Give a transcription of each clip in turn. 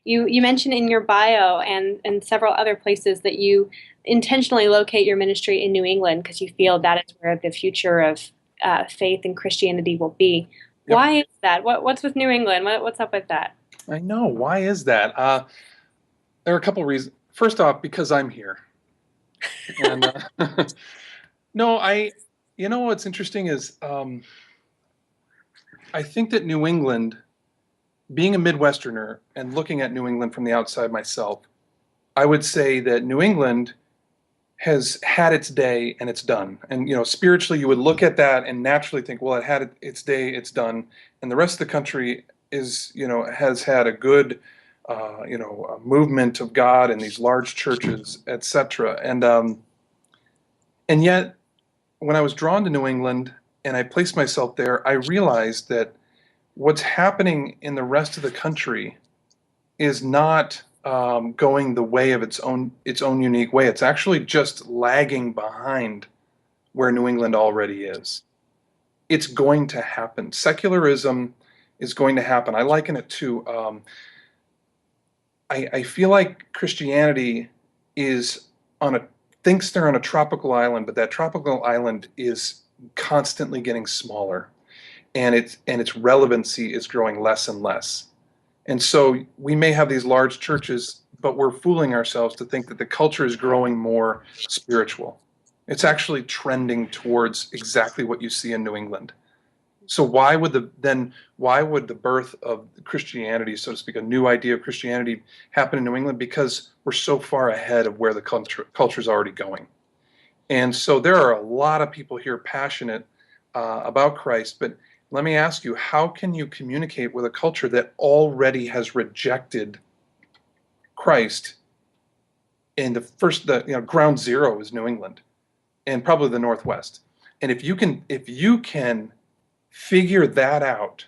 You mentioned in your bio and several other places that you intentionally locate your ministry in New England because you feel that is where the future of faith and Christianity will be. Yep. Why is that? What's with New England? What's up with that? I know. Why is that? There are a couple reasons. First off, because I'm here. And no, you know what's interesting is I think that New England, being a Midwesterner and looking at New England from the outside myself, I would say that New England has had its day and it's done. And spiritually, you would look at that and naturally think, well, it had its day, it's done, and the rest of the country is, has had a good, a movement of God and these large churches, etc. And yet, when I was drawn to New England and I placed myself there, I realized that what's happening in the rest of the country is not going the way of its own unique way. It's actually just lagging behind where New England already is. It's going to happen. Secularism is going to happen. I liken it to I feel like Christianity is on a thinks they're on a tropical island, but that tropical island is constantly getting smaller, and its relevancy is growing less and less. And so we may have these large churches, but we're fooling ourselves to think that the culture is growing more spiritual. It's actually trending towards exactly what you see in New England. So why would the birth of Christianity, so to speak, a new idea of Christianity happen in New England? Because we're so far ahead of where the culture is already going. And so there are a lot of people here passionate about Christ, but let me ask you, how can you communicate with a culture that already has rejected Christ? And ground zero is New England and probably the Northwest. And if you can figure that out,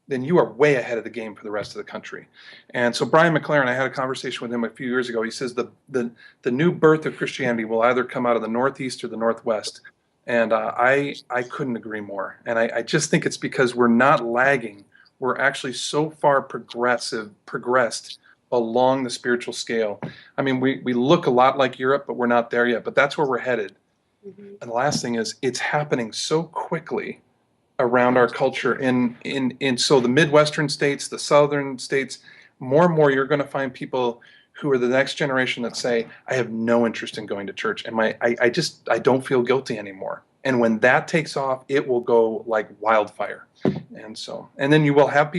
then you are way ahead of the game for the rest of the country. And so Brian McLaren, I had a conversation with him a few years ago. He says the new birth of Christianity will either come out of the Northeast or the Northwest. And I couldn't agree more. And I just think it's because we're not lagging. We're actually so far progressed along the spiritual scale. I mean, we look a lot like Europe, but we're not there yet. But that's where we're headed. Mhm. And the last thing is, it's happening so quickly around our culture. In so the Midwestern states, the Southern states, more and more you're going to find people who are the next generation that say, I have no interest in going to church, and I don't feel guilty anymore. And when that takes off, it will go like wildfire. And then you will have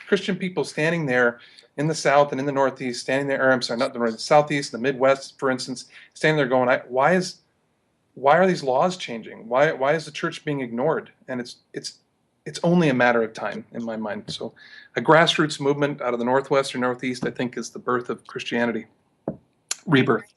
Christian people standing there in the South and in the Northeast, standing there, or I'm sorry, not the Southeast, the Midwest, for instance, standing there going, why are these laws changing? Why is the church being ignored? And it's only a matter of time in my mind. So a grassroots movement out of the Northwest or Northeast, I think, is the birth of Christianity, rebirth.